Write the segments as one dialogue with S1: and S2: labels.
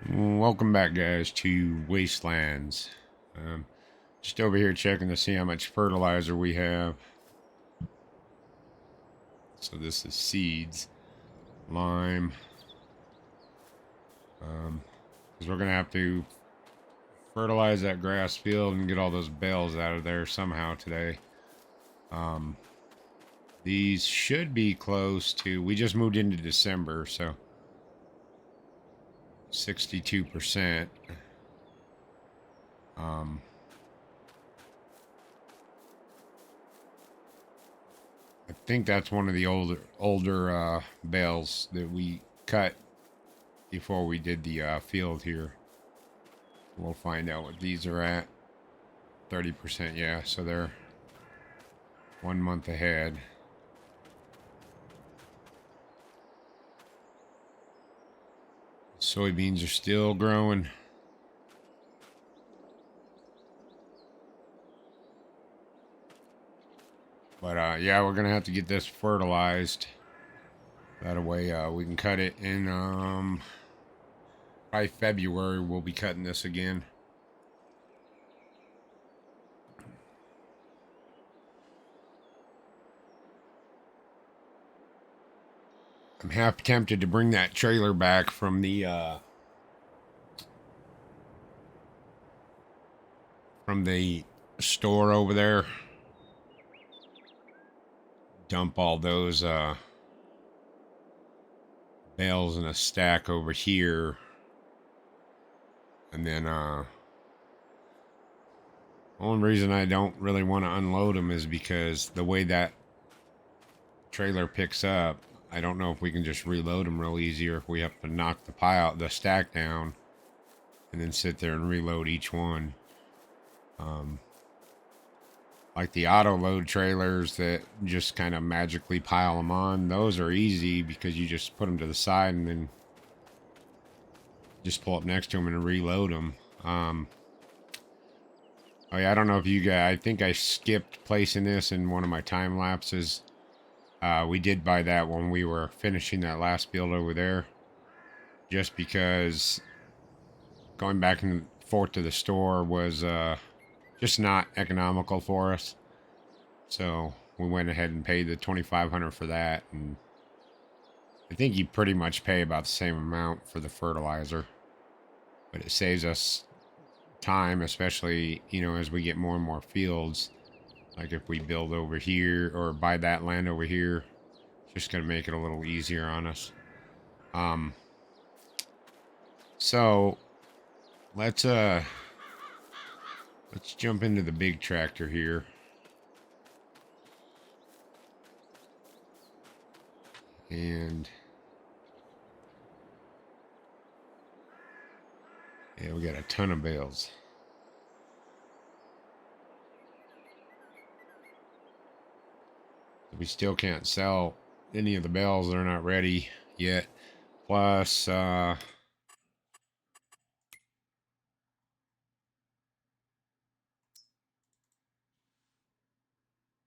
S1: Welcome back, guys, to Wastelands. Um, just over here checking to see how much fertilizer we have. So this is seeds, lime, because we're gonna have to fertilize that grass field and get all those bales out of there somehow today. Um, these should be close to. We just moved into December, so 62%. Um, I think that's one of the older bales that we cut before we did the field here. We'll find out what these are at. 30%, yeah, so they're 1 month ahead. Soybeans are still growing. But yeah, we're gonna have to get this fertilized. That way we can cut it in by February. We'll be cutting this again. I'm half tempted to bring that trailer back from the store over there. Dump all those bales in a stack over here, and then only reason I don't really want to unload them is because the way that trailer picks up, I don't know if we can just reload them real easy, or if we have to knock the stack down and then sit there and reload each one. Like the auto load trailers that just kind of magically pile them on, those are easy because you just put them to the side and then just pull up next to them and reload them. Oh yeah, I don't know if you guys, I think I skipped placing this in one of my time lapses. We did buy that when we were finishing that last build over there, just because going back and forth to the store was just not economical for us. So we went ahead and paid the $2,500 for that, and I think you pretty much pay about the same amount for the fertilizer, but it saves us time, especially as we get more and more fields. Like if we build over here or buy that land over here, it's just gonna make it a little easier on us. So let's jump into the big tractor here. And yeah, we got a ton of bales. We still can't sell any of the bales. They're not ready yet. Plus,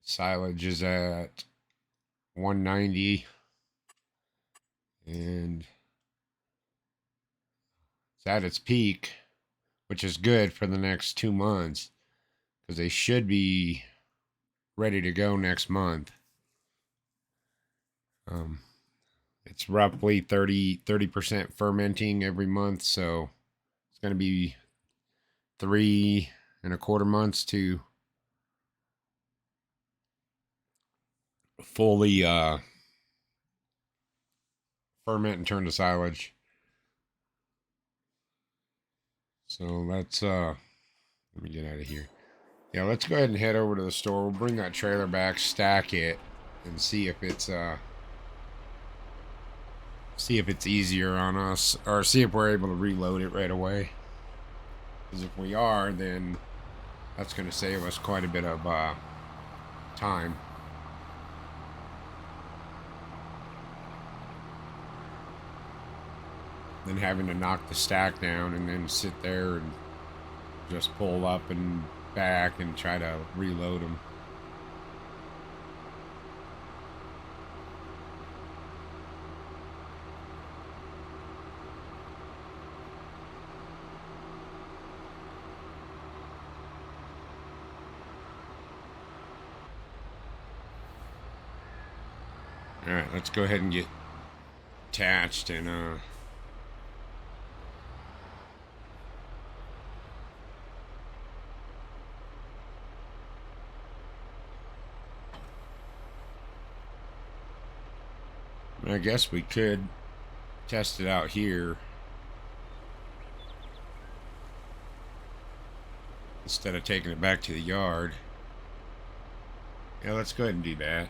S1: silage is at 190. And it's at its peak, which is good for the next 2 months because they should be ready to go next month. It's roughly 30% fermenting every month, so it's going to be 3.25 months to fully ferment and turn to silage. So let me get out of here. Yeah, let's go ahead and head over to the store. We'll bring that trailer back, stack it, and see if it's easier on us, or see if we're able to reload it right away. Because if we are, then that's going to save us quite a bit of time. Than having to knock the stack down and then sit there and just pull up and back and try to reload them. Alright, let's go ahead and get attached and I guess we could test it out here instead of taking it back to the yard. Yeah, let's go ahead and do that.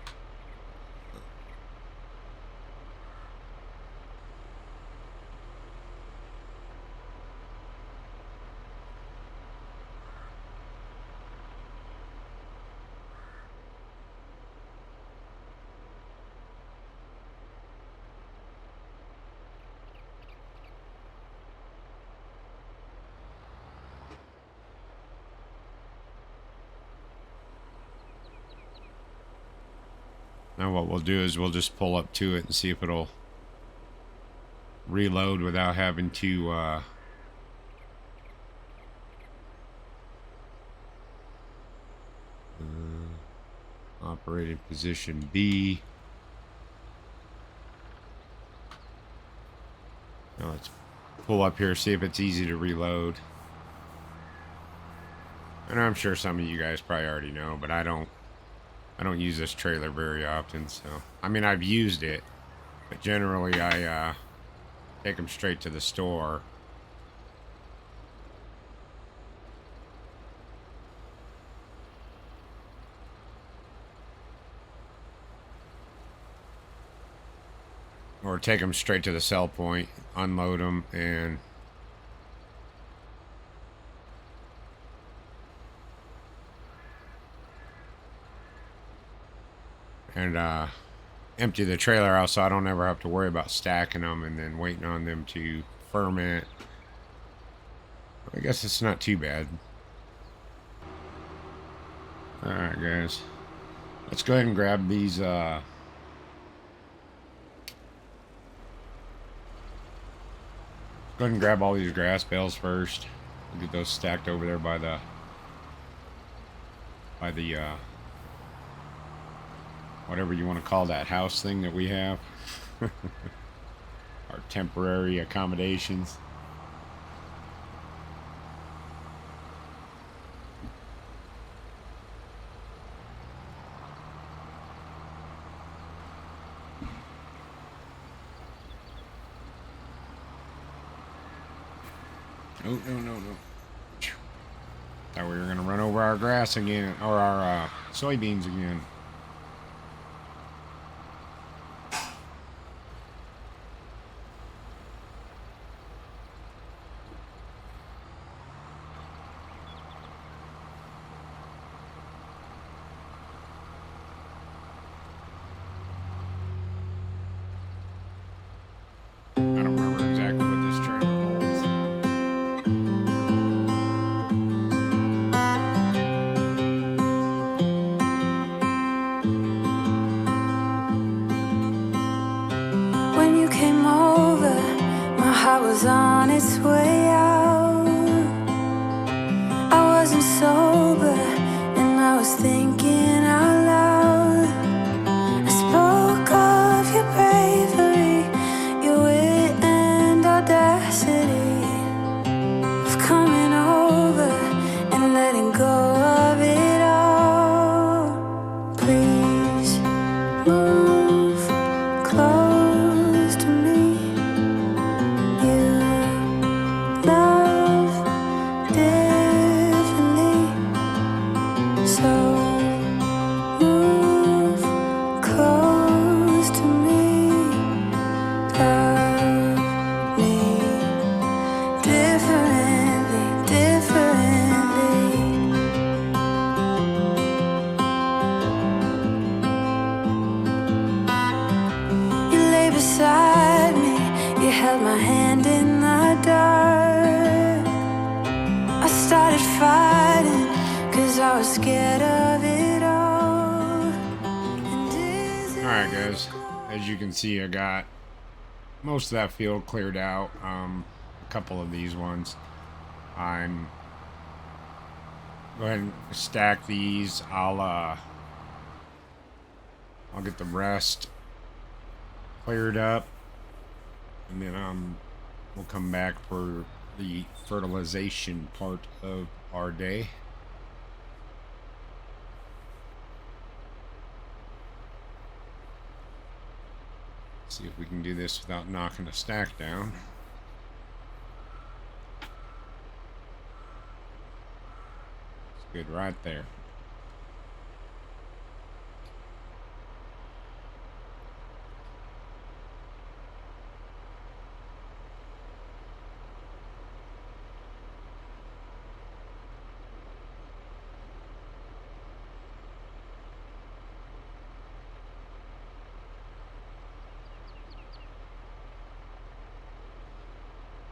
S1: Now what we'll do is we'll just pull up to it and see if it'll reload without having to operate in position B. Now let's pull up here, see if it's easy to reload. And I'm sure some of you guys probably already know, but I don't use this trailer very often, so I mean I've used it, but generally I take them straight to the store. Or take them straight to the sell point, unload them, and empty the trailer out so I don't ever have to worry about stacking them and then waiting on them to ferment. I guess it's not too bad. Alright guys, let's go ahead and grab these go ahead and grab all these grass bales first. We'll get those stacked over there by the whatever you want to call that house thing that we have. Our temporary accommodations. Oh, no. Thought we were going to run over our grass again, or our soybeans again. I don't remember exactly what this trailer holds.
S2: When you came over, my heart was on its way out. I wasn't sober, and I was thinking out loud. I spoke of your bravery, your wit and audacity, of coming over and letting go of it all. Please move close to me. You love differently, so move close to me. Love me differently. You lay beside me, you held my hand in the dark. I started fighting, 'cause I was scared of it all.
S1: Alright guys, as you can see I got most of that field cleared out. A couple of these ones. I'm go ahead and stack these. I'll get the rest cleared up, and then we'll come back for the fertilization part of our day. See if we can do this without knocking a stack down. It's good right there.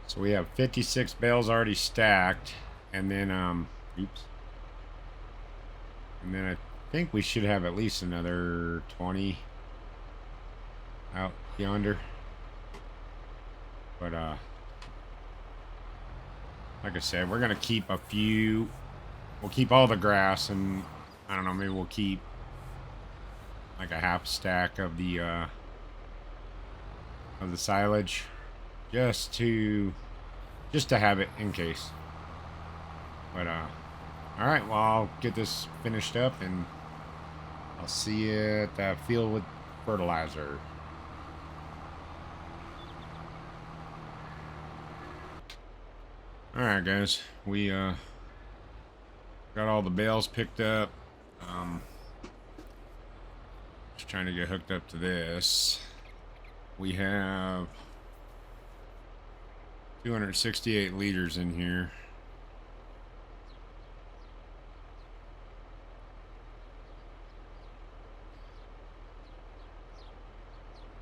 S1: So we have 56 bales already stacked, and then oops. And then I think we should have at least another 20 out yonder. But like I said, we're gonna keep a few. We'll keep all the grass, and I don't know, maybe we'll keep like a half stack of the silage, just to have it in case. But all right, well, I'll get this finished up, and I'll see you at that field with fertilizer. All right, guys, we got all the bales picked up. Just trying to get hooked up to this. We have 268 liters in here.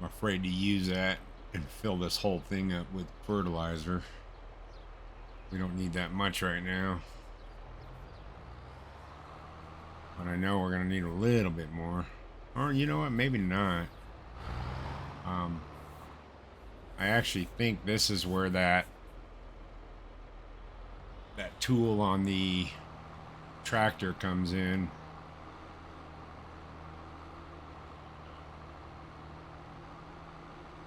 S1: I'm afraid to use that and fill this whole thing up with fertilizer. We don't need that much right now. But I know we're going to need a little bit more. Or you know what, maybe not. I actually think this is where that tool on the tractor comes in.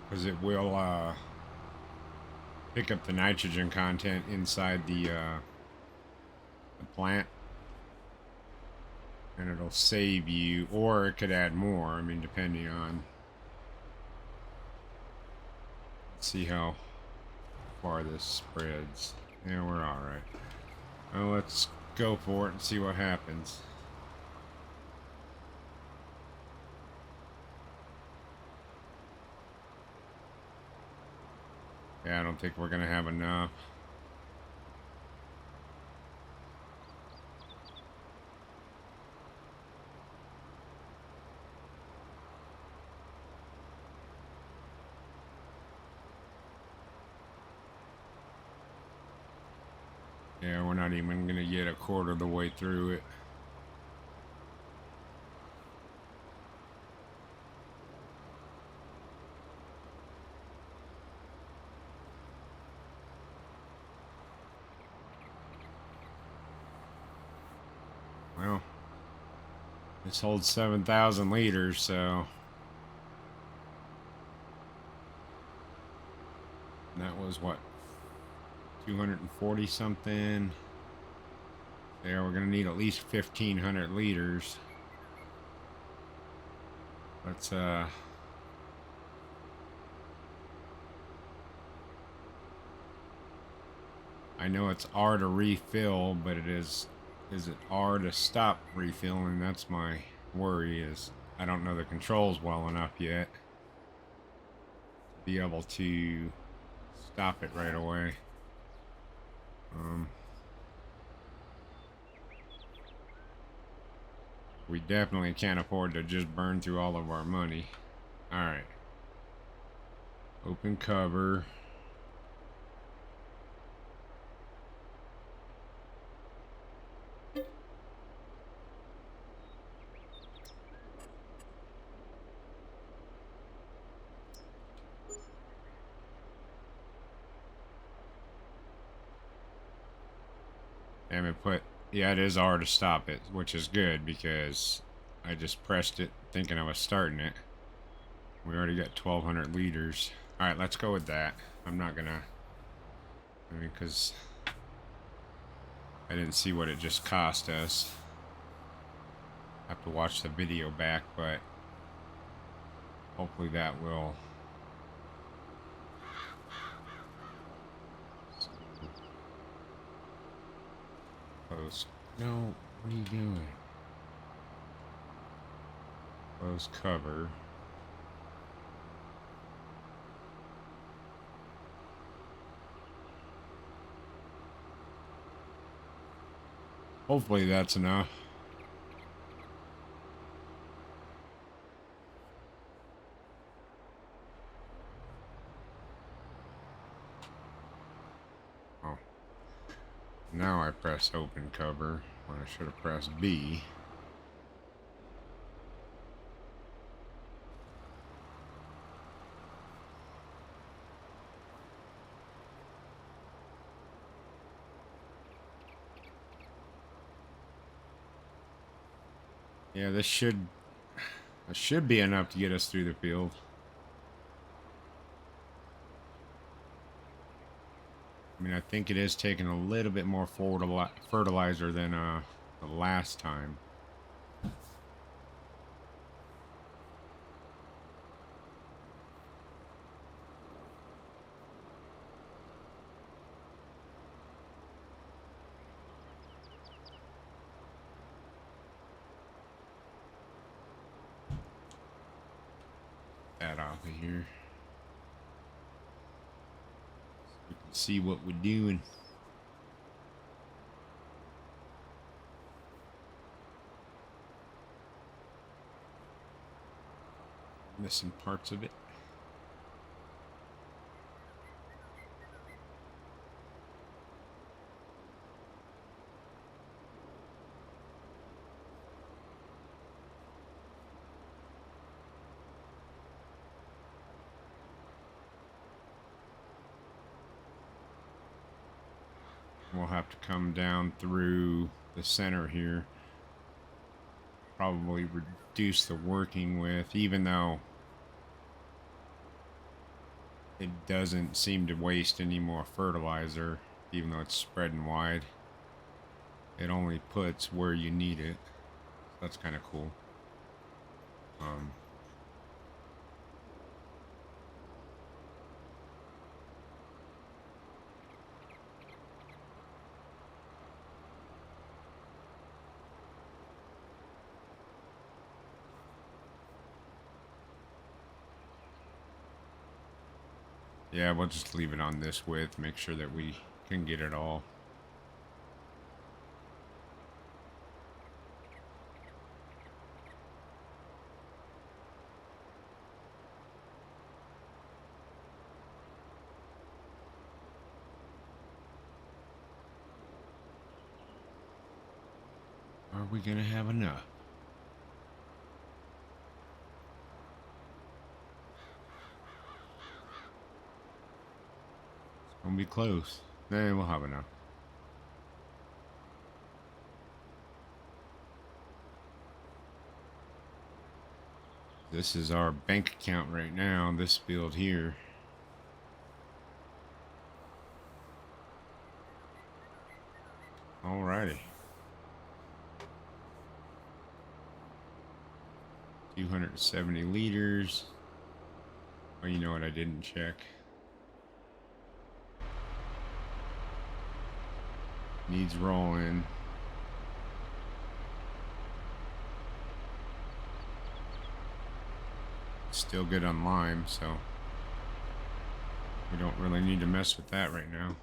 S1: Because it will pick up the nitrogen content inside the plant. And it'll save you, or it could add more, I mean, depending on. Let's see how far this spreads. Yeah, we're alright. Well, let's go for it and see what happens. Yeah, I don't think we're gonna have enough. Yeah, we're not even gonna get a quarter of the way through it. Well, this holds 7,000 liters, so that was what, 240 something. There, we're gonna need at least 1,500 liters. Let's I know it's R to refill, but is it R to stop refilling? That's my worry, is I don't know the controls well enough yet to be able to stop it right away. We definitely can't afford to just burn through all of our money. Alright. Open cover. Damn it, yeah, it is R to stop it, which is good because I just pressed it thinking I was starting it. We already got 1,200 liters. All right, let's go with that. I'm not gonna. I mean, because I didn't see what it just cost us. I have to watch the video back, but hopefully that will. Close. No, what are you doing? Close cover. Hopefully that's enough. Oh. Now I press open cover when I should have pressed B. Yeah, this should be enough to get us through the field. I mean, I think it is taking a little bit more fertilizer than the last time. That off of here. So we can see what we're doing. Missing parts of it. We'll have to come down through the center here. Probably reduce the working width, even though it doesn't seem to waste any more fertilizer, even though it's spreading wide. It only puts where you need it. That's kind of cool. Yeah, we'll just leave it on this width, make sure that we can get it all. Are we gonna have enough? It's gonna be close. Nah, we'll have enough. This is our bank account right now, this field here. Alrighty. 270 liters. Oh, you know what? I didn't check. Needs rolling. Still good on lime, so we don't really need to mess with that right now.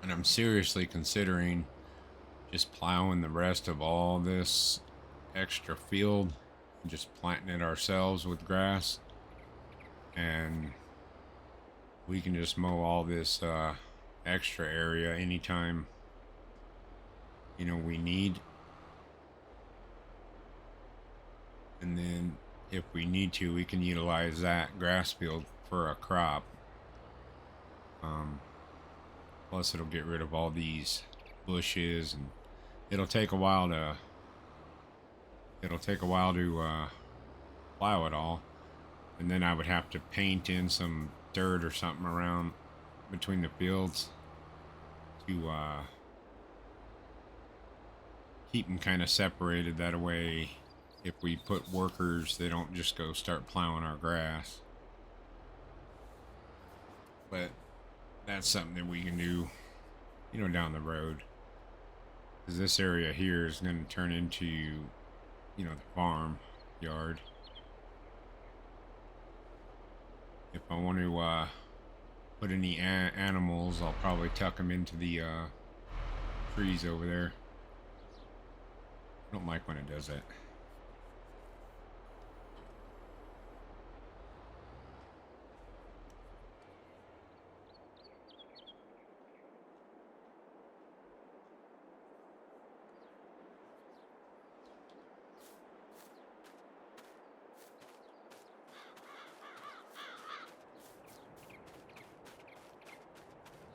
S1: And I'm seriously considering just plowing the rest of all this extra field and just planting it ourselves with grass, and we can just mow all this extra area anytime we need, and then if we need to, we can utilize that grass field for a crop. Plus, it'll get rid of all these bushes, and it'll take a while to plow it all, and then I would have to paint in some dirt or something around between the fields to keep them kind of separated. That way, if we put workers, they don't just go start plowing our grass. But that's something that we can do, down the road. Because this area here is going to turn into, the farm yard. If I want to put any animals, I'll probably tuck them into the trees over there. I don't like when it does that.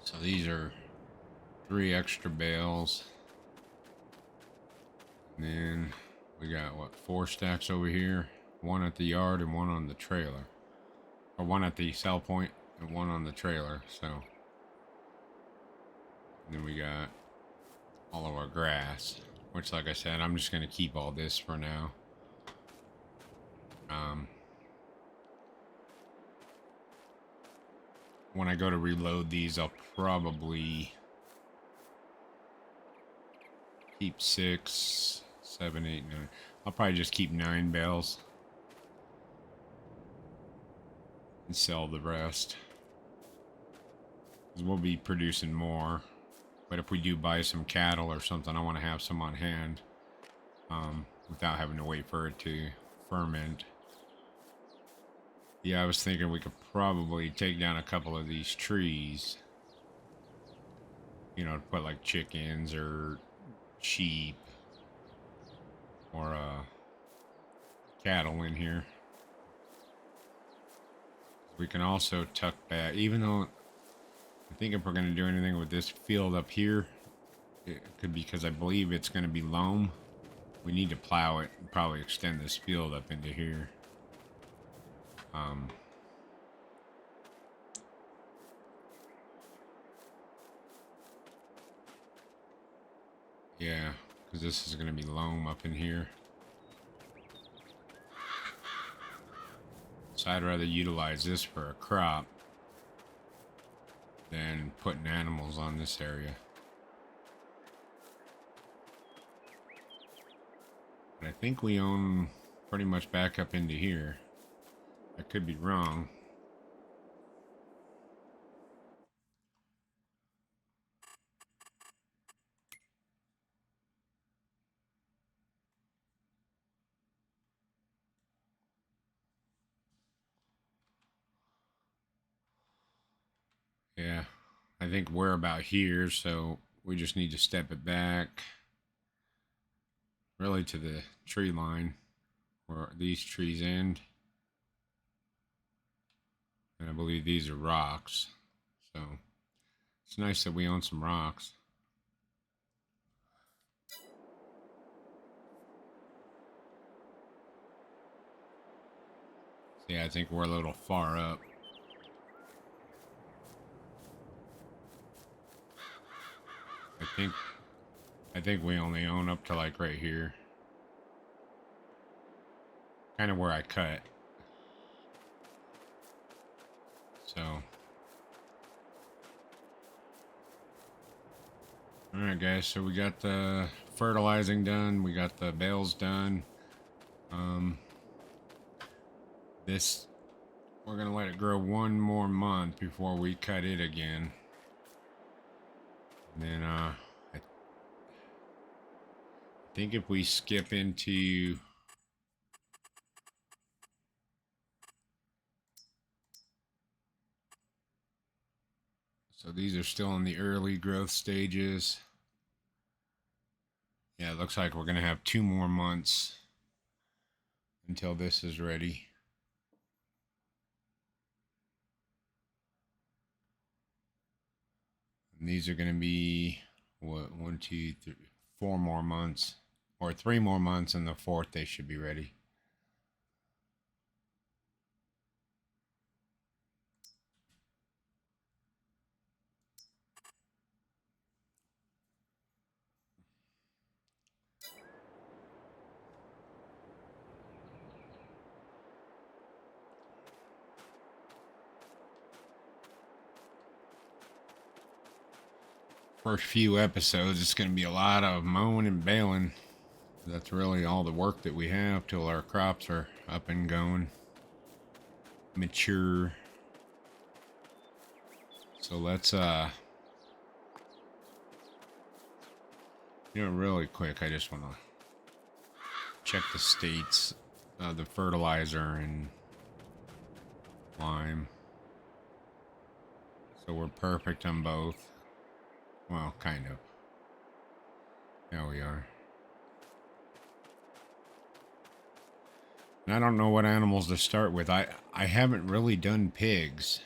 S1: So these are 3 extra bales. And then we got, 4 stacks over here. 1 at the yard and 1 on the trailer. Or 1 at the sell point and 1 on the trailer, so. And then we got all of our grass. Which, like I said, I'm just going to keep all this for now. When I go to reload these, I'll probably keep 6, 7, 8, 9. I'll probably just keep 9 bales and sell the rest. Because we'll be producing more. But if we do buy some cattle or something, I want to have some on hand without having to wait for it to ferment. Yeah, I was thinking we could probably take down a couple of these trees. To put like chickens or sheep or cattle in here. We can also tuck back, even though I think if we're going to do anything with this field up here, it could be because I believe it's going to be loam. We need to plow it and probably extend this field up into here. Yeah, because this is going to be loam up in here. So I'd rather utilize this for a crop than putting animals on this area. But I think we own pretty much back up into here. I could be wrong. Yeah, I think we're about here, so we just need to step it back really to the tree line where these trees end. And I believe these are rocks. So it's nice that we own some rocks. So yeah, I think we're a little far up. I think we only own up to like right here. Kind of where I cut. So. Alright guys, so we got the fertilizing done. We got the bales done. This, we're going to let it grow 1 more month before we cut it again. And then, I think if we skip into so these are still in the early growth stages. Yeah, it looks like we're going to have 2 more months until this is ready. And these are going to be, what, 1, 2, 3, 4 more months, or 3 more months, and the 4th they should be ready. First few episodes, it's going to be a lot of mowing and baling. That's really all the work that we have till our crops are up and going, mature. So let's really quick, I just want to check the states of the fertilizer and lime. So we're perfect on both. Well, kind of. There we are. And I don't know what animals to start with. I haven't really done pigs.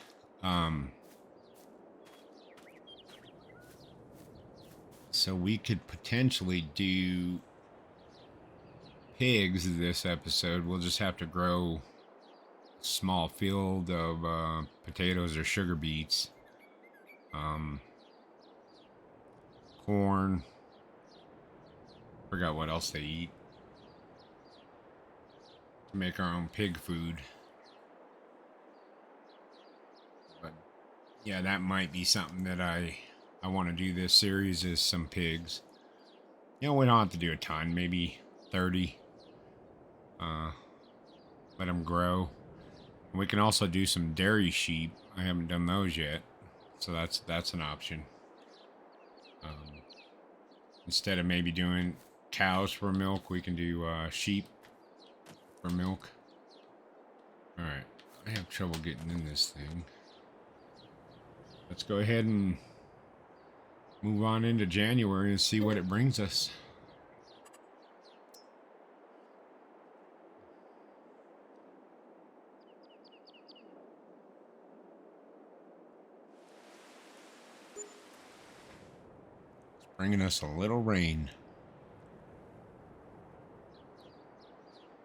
S1: So we could potentially do pigs this episode. We'll just have to grow a small field of potatoes or sugar beets. Corn. Forgot what else they eat. Make our own pig food. But yeah, that might be something that I want to do this series, is some pigs. We don't have to do a ton, maybe 30. Let them grow. And we can also do some dairy sheep. I haven't done those yet, so that's an option. Instead of maybe doing cows for milk, we can do sheep for milk. Alright, I have trouble getting in this thing. Let's go ahead and move on into January and see what it brings us. It's bringing us a little rain.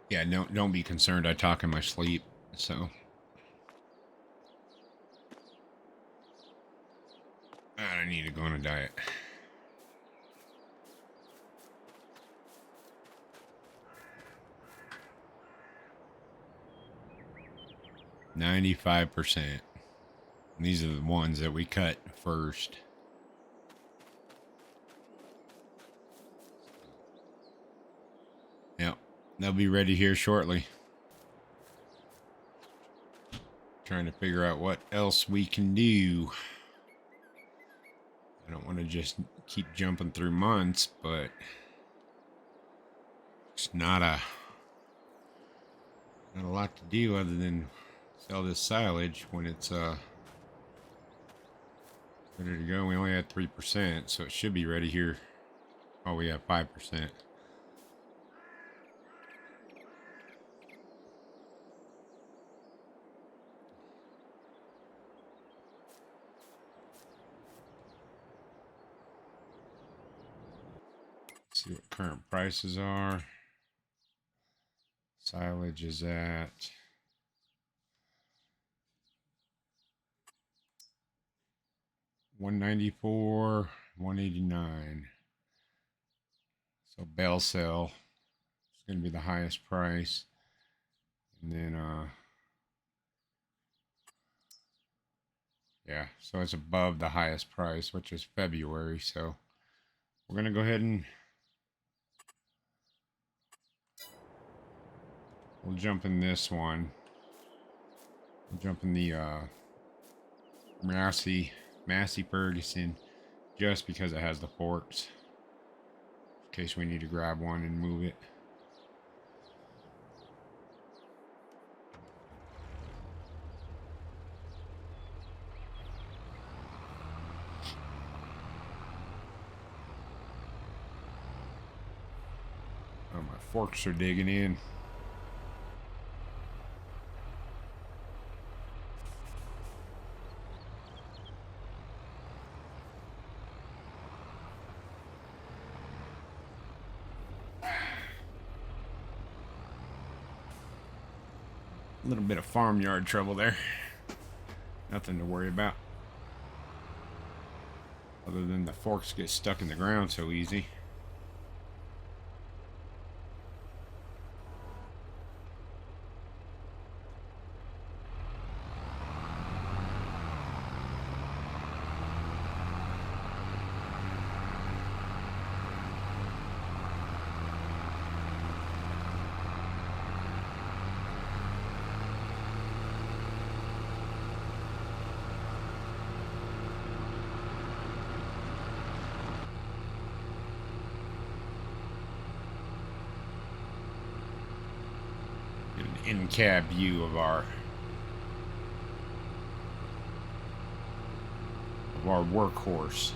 S1: Yeah, don't be concerned. I talk in my sleep, so I need to go on a diet. %95. These are the ones that we cut first. Yep, they'll be ready here shortly. Trying to figure out what else we can do. I don't want to just keep jumping through months, but it's not a lot to do other than sell this silage when it's ready to go. We only had 3%, so it should be ready here. Oh, we have 5%. See what current prices are. Silage is at $194, $189. So bale sale is going to be the highest price, and then yeah, so it's above the highest price, which is February. So we're going to go ahead and we'll jump in this one. We'll jump in the Massey Ferguson, just because it has the forks, in case we need to grab one and move it. Oh, my forks are digging in. A little bit of farmyard trouble there. Nothing to worry about. Other than the forks get stuck in the ground so easy. In-cab view of our workhorse.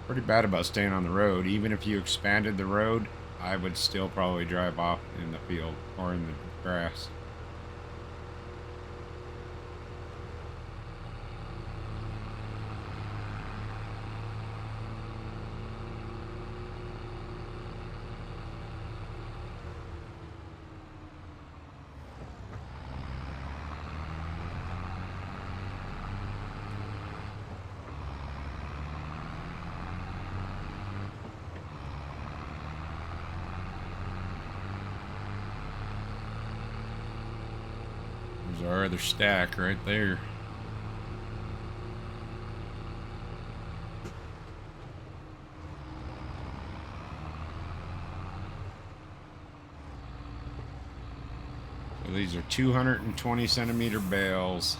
S1: Pretty bad about staying on the road. Even if you expanded the road, I would still probably drive off in the field or in the grass. There's our other stack right there. So these are 220 centimeter bales.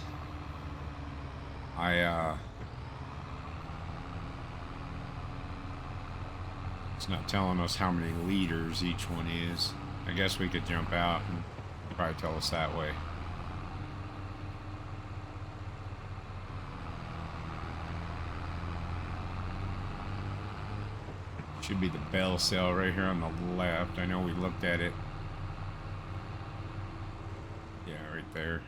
S1: It's not telling us how many liters each one is. I guess we could jump out and probably tell us that way. Should be the bell cell right here on the left. I know we looked at it. Yeah, right there.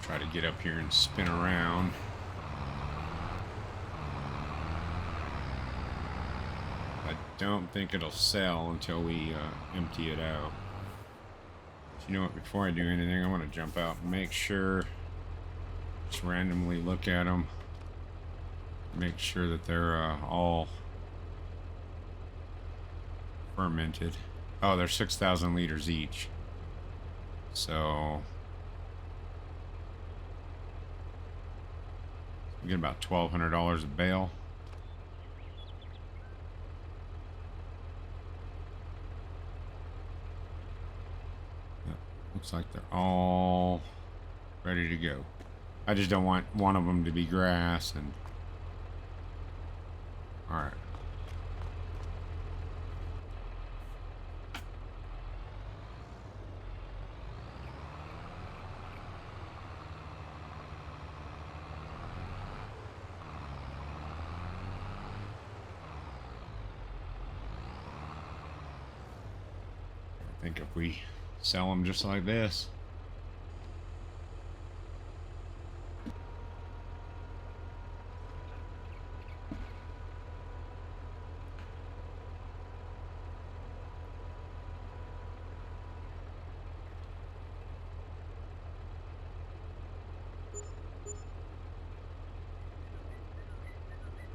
S1: Try to get up here and spin around. I don't think it'll sell until we empty it out. You know what, before I do anything, I want to jump out and make sure, just randomly look at them, make sure that they're all fermented. Oh, they're 6,000 liters each. So we get about $1,200 a bale. Looks like they're all ready to go. I just don't want one of them to be grass. And all right. I think if we sell them just like this.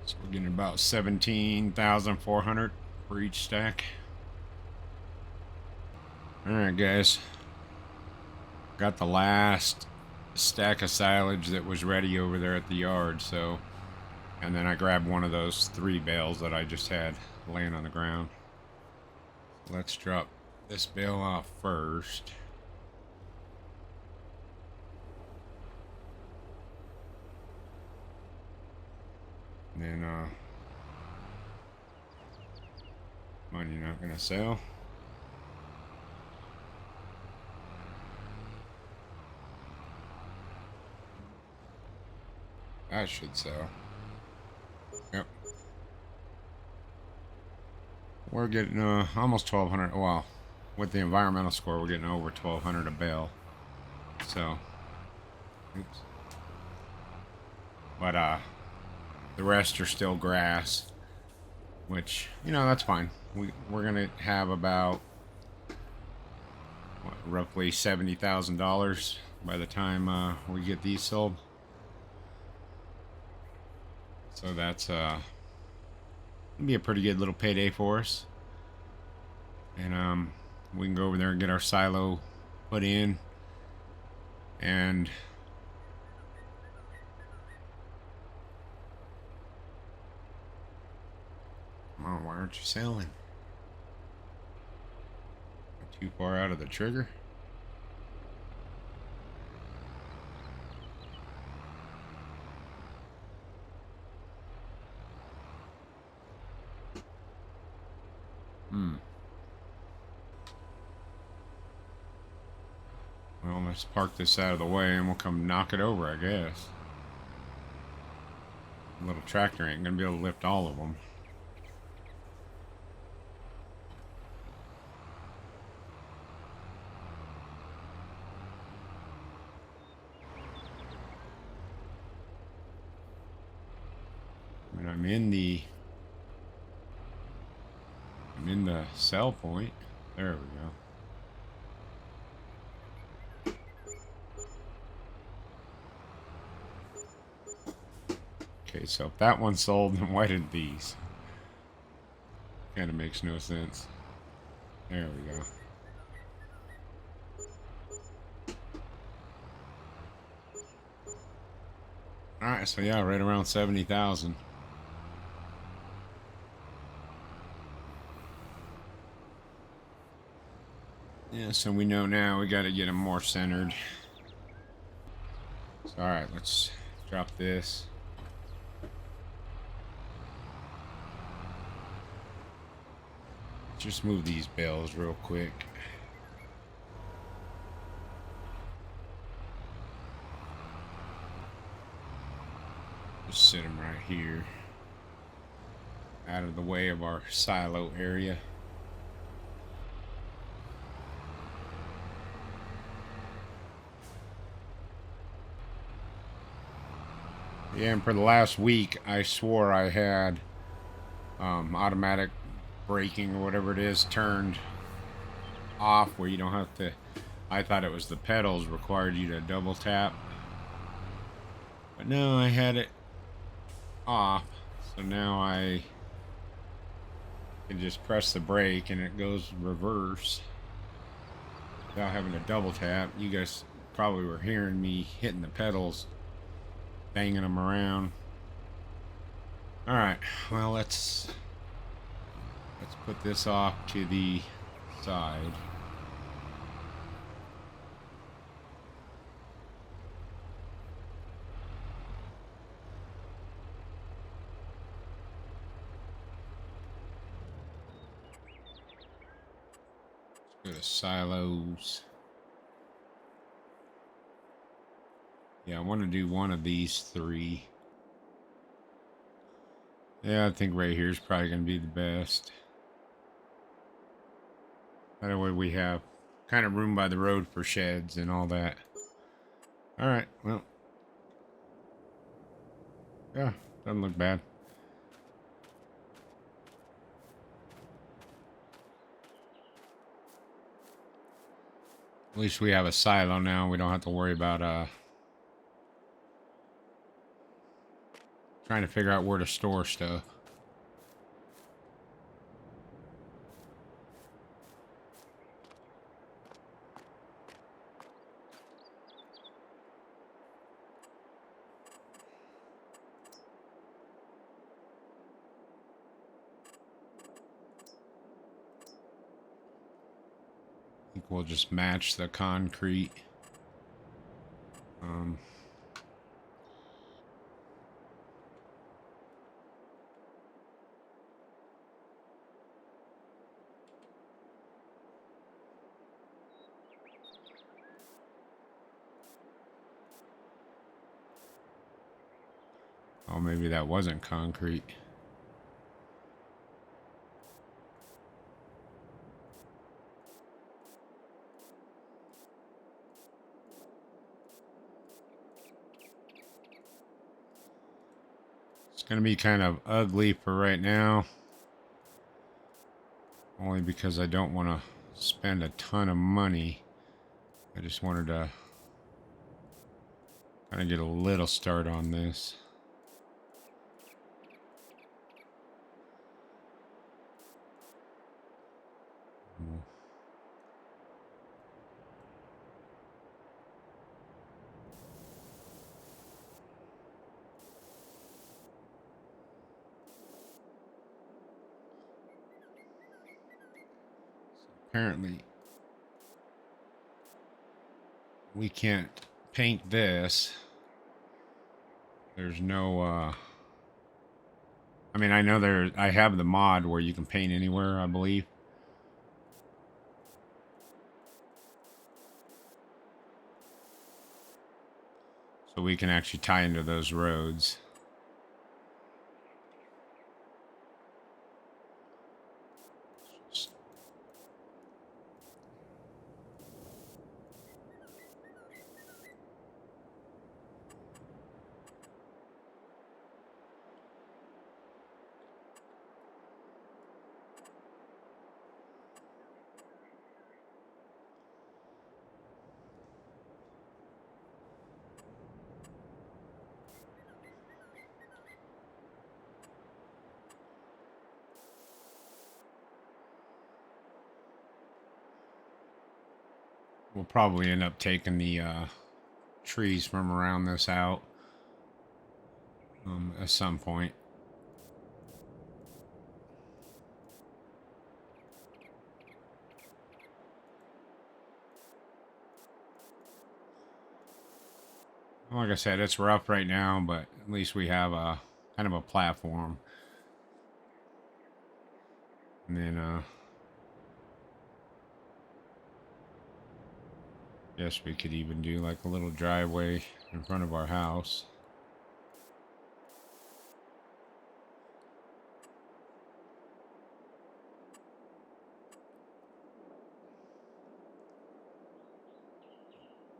S1: So we're getting about 17,400 for each stack. Alright guys, got the last stack of silage that was ready over there at the yard, so, and then I grabbed one of those 3 bales that I just had laying on the ground. Let's drop this bale off first. And then, come on, you're not gonna sell? That should sell. Yep. we're getting almost 1,200. Well, with the environmental score, we're getting over 1,200 a bale. So, oops. But the rest are still grass, which, you know, that's fine. We're gonna have about what, roughly $70,000 by the time we get these sold. So that's gonna be a pretty good little payday for us. And we can go over there and get our silo put in. And come on, why aren't you selling? Too far out of the trigger? Well, let's park this out of the way and we'll come knock it over, I guess. The little tractor ain't gonna be able to lift all of them. I mean, I'm in the sell point. There we go. Okay, so if that one sold, then why did these? Kind of makes no sense. There we go. Alright, so yeah, right around 70,000. Yeah, so we know now we got to get them more centered. So, alright, let's drop this. Just move these bales real quick. Just sit them right here, out of the way of our silo area. Yeah, and for the last week, I swore I had automatic braking or whatever it is turned off, where you don't have to. I thought it was the pedals required you to double tap, but no, I had it off, so now I can just press the brake and it goes reverse without having to double tap. You guys probably were hearing me hitting the pedals, banging them around. All right, well, let's put this off to the side. Let's go to silos. Yeah, I want to do one of these three. Yeah, I think right here is probably going to be the best. That way we have kind of room by the road for sheds and all that. All right, well. Yeah, doesn't look bad. At least we have a silo now. We don't have to worry about trying to figure out where to store stuff. I think we'll just match the concrete. Oh, maybe that wasn't concrete. It's going to be kind of ugly for right now. Only because I don't want to spend a ton of money. I just wanted to kind of get a little start on this. Apparently, we can't paint this. There's no, I mean, I know I have the mod where you can paint anywhere, I believe. So we can actually tie into those roads. We'll probably end up taking the trees from around this out at some point. Like I said, it's rough right now, but at least we have a kind of a platform. And then, guess we could even do like a little driveway in front of our house.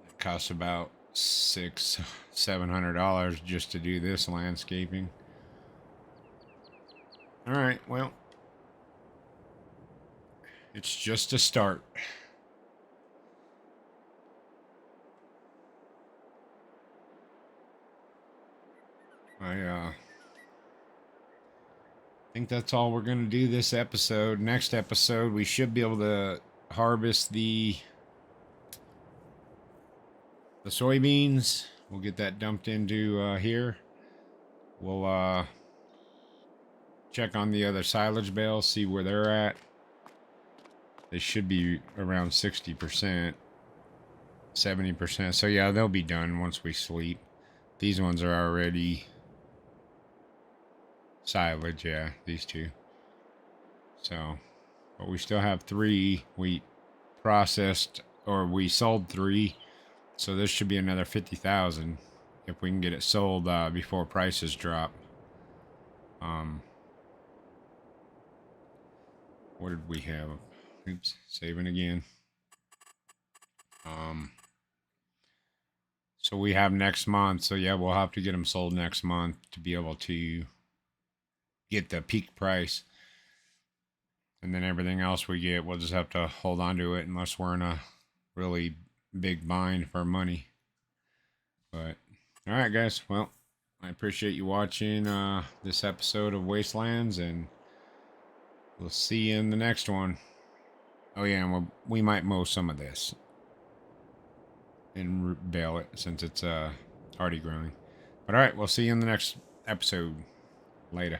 S1: It costs about $700 just to do this landscaping. All right, well, it's just a start. I think that's all we're going to do this episode. Next episode, we should be able to harvest the soybeans. We'll get that dumped into here. We'll check on the other silage bales, see where they're at. They should be around 60%, 70%. So yeah, they'll be done once we sleep. These ones are already silage, yeah, these two. So, but we still have 3. We processed, or we sold 3. So this should be another 50,000 if we can get it sold before prices drop. What did we have? Oops, saving again. So we have next month. So yeah, we'll have to get them sold next month to be able to get the peak price. And then everything else we get, we'll just have to hold on to it unless we're in a really big bind for money. But all right, guys. Well, I appreciate you watching this episode of Wastelands, and we'll see you in the next one. Oh yeah, and we might mow some of this and bale it since it's already growing. But all right, we'll see you in the next episode. Later.